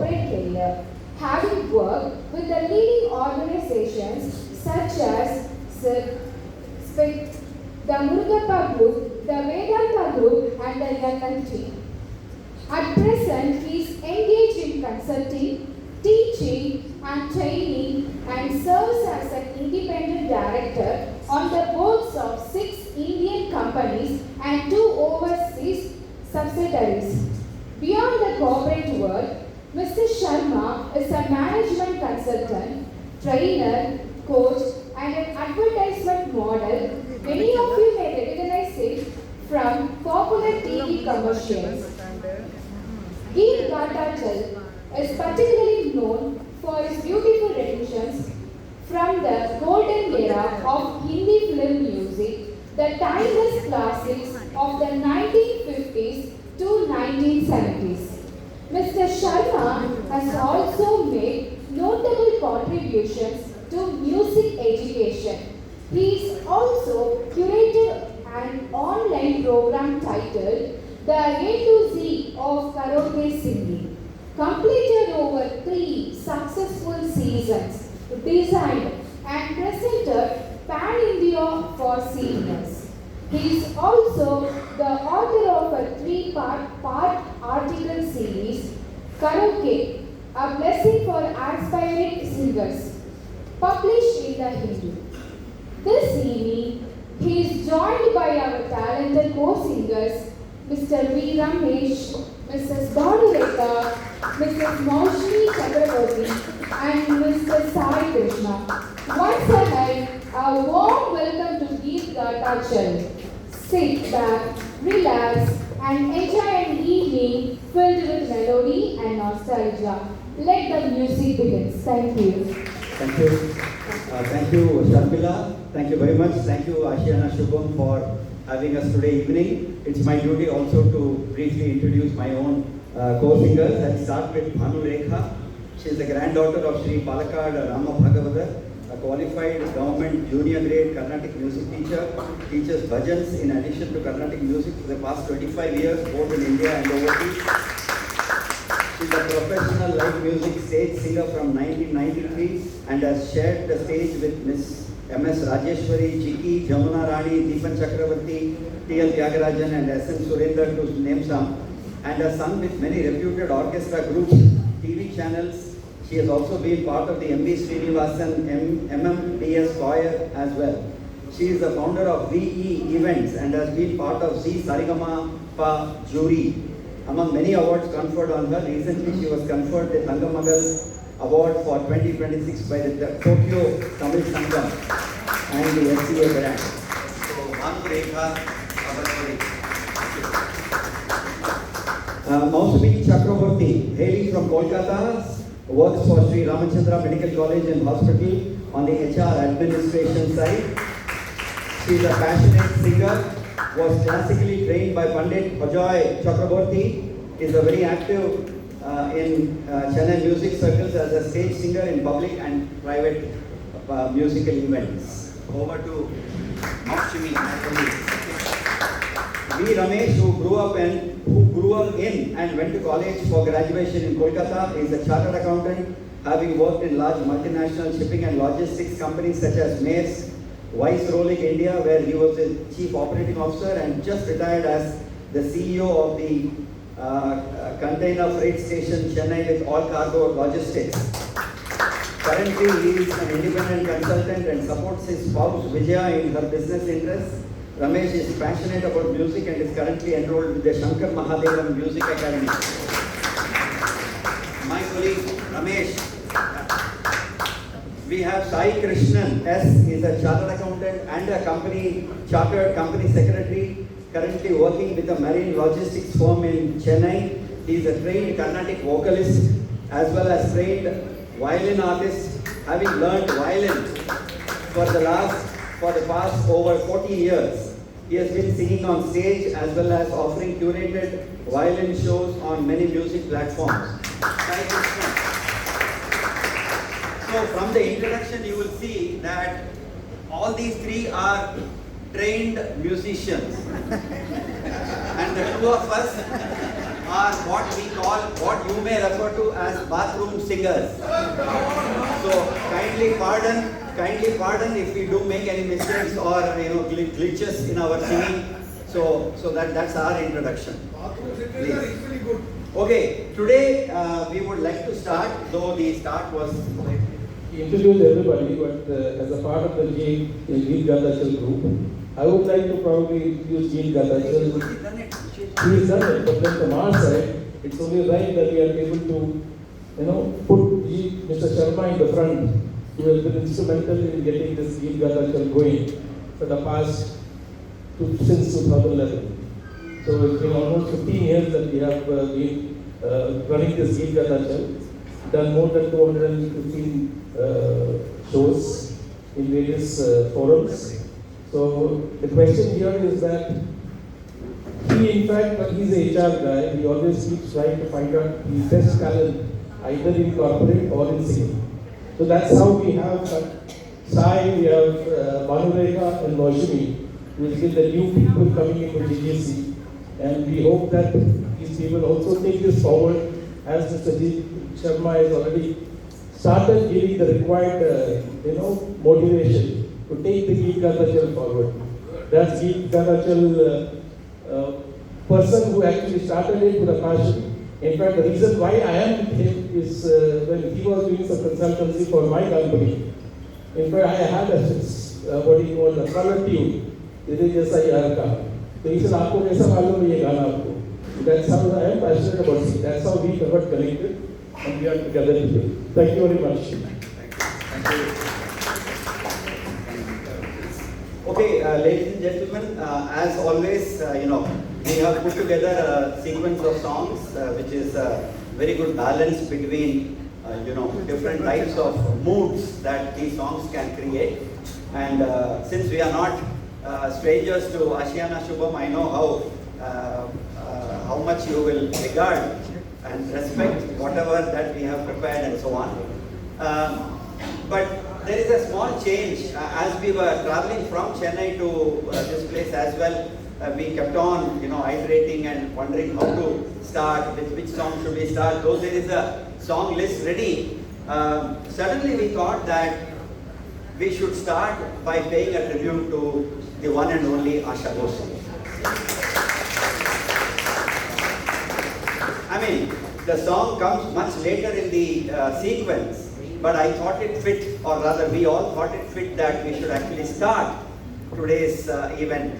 corporate career, having worked with the leading organizations such as SPIC, the Murugappa Group, the Vedanta Group, and the LNT. At present, he is engaged in consulting, teaching, and training, and serves as an independent director on the boards of 6 Indian companies and 2 overseas subsidiaries. Beyond the corporate world, Mr. Sharma is a management consultant, trainer, coach, and an advertisement model. Many of you may recognize it from popular TV commercials. Geet Gatachal is particularly known for his beautiful renditions from the golden era of Hindi film music, the timeless classics of the 1950s to 1970s. Mr. Sharma has also made notable contributions to music education. He is also curated an online program titled The A to Z of Karaoke Singing, completed over 3 successful seasons, designed and presented pan-India for seniors. He is also the author of a 3-part article series, Karaoke, a blessing for aspiring singers, published in the Hindu. This evening, he is joined by our talented co-singers, Mr. V. Ramesh, Mrs. Bhanurekha, Mrs. Maushmi Chakraborty, and Mr. Sai Krishna. Once again, a warm welcome to Geet Gatachal. Sit back, relax, and enjoy an evening filled with melody and nostalgia. Let the music begin. Thank you. Thank you. Thank you, Sharmila. Thank you very much. Thank you, Ashiana Shubham, for having us today evening. It's my duty also to briefly introduce my own co-singers. I'll start with Bhanurekha. She is the granddaughter of Sri Palakkad Rama Bhagavatar, a qualified government junior grade Carnatic music teacher, teaches bhajans in addition to Carnatic music for the past 25 years, both in India and overseas. She is a professional live music stage singer from 1993 and has shared the stage with Miss M.S. Rajeshwari, Chiki, Jamuna Rani, Deepan Chakravarti, T.L. Tyagarajan, and S.N. Surendra, to name some, and has sung with many reputed orchestra groups, TV channels. She has also been part of the M.V. Srinivasan MMDS choir as well. She is the founder of VE Events and has been part of Z Sarigama Pa jury. Among many awards conferred on her, recently she was conferred the Thangamagal Award for 2026 by the Tokyo Tamil Sangam and the SCA brand. So, Bhanurekha, Mausami Chakraborty, hailing from Kolkata, works for Sri Ramachandra Medical College and Hospital on the HR administration side. She is a passionate singer, was classically trained by Pandit Ajoy Chakraborty, is a very active in Chennai music circles as a stage singer in public and private musical events. Over to Maushmi. V. Ramesh, who grew up in and went to college for graduation in Kolkata, is a chartered accountant, having worked in large multinational shipping and logistics companies such as Maersk, Vice Rolling India, where he was the chief operating officer, and just retired as the CEO of the container freight station Chennai with all cargo logistics. Currently, he is an independent consultant and supports his spouse Vijaya in her business interests. Ramesh is passionate about music and is currently enrolled with the Shankar Mahadevan Music Academy. My colleague Ramesh. We have Sai Krishnan. S is a chartered accountant and a chartered company secretary, currently working with a marine logistics firm in Chennai. He is a trained Carnatic vocalist as well as trained violin artist, having learned violin for the past over 40 years. He has been singing on stage as well as offering curated violin shows on many music platforms. So from the introduction you will see that all these three are trained musicians and the two of us are what you may refer to as bathroom singers. So kindly pardon if we do make any mistakes or glitches in our singing. So that's our introduction. Please. Okay, today we would like to start, though the start was Introduce everybody, but as a part of the Geet Gathachal group, I would like to probably introduce Geet Gathachal. He has done it, but then from our side, it's only right that we are able to, put Mr. Sharma in the front, who has been instrumental in getting this Geet Gathachal going for the past, since 2011. So it's been almost 15 years that we have been running this Geet Gathachal, done more than 215 shows in various forums. So the question here is that he, in fact, but he's a HR guy, he always keeps trying to find out his best talent either in corporate or in singing. So that's how we have Sai, we have Manureka and Noshimi, who has been the new people coming into GGC. And we hope that these people also take this forward, as Mr. Sharma has already started giving the required, motivation to take the Geet Gathachal forward. That's Geet Gathachal person who actually started it with a passion. In fact, the reason why I am with him is when he was doing some consultancy for my company. In fact, I had what he called a color tune. This is just so he said, "Aapko kaisa malum hai ye gana aapko?" That's how I am passionate about it. That's how we got connected and we are together today. Thank you very much. Thank you. Okay, ladies and gentlemen, as always, we have put together a sequence of songs which is a very good balance between, different types of moods that these songs can create. And since we are not strangers to Ashiana Shubham, I know how much you will regard and respect whatever that we have prepared and so on. But there is a small change. As we were traveling from Chennai to this place as well, we kept on, iterating and wondering how to start, with which song should we start. Though there is a song list ready, suddenly we thought that we should start by paying a tribute to the one and only Asha Bhosle. I mean, the song comes much later in the sequence, but I thought it fit, or rather we all thought it fit, that we should actually start today's event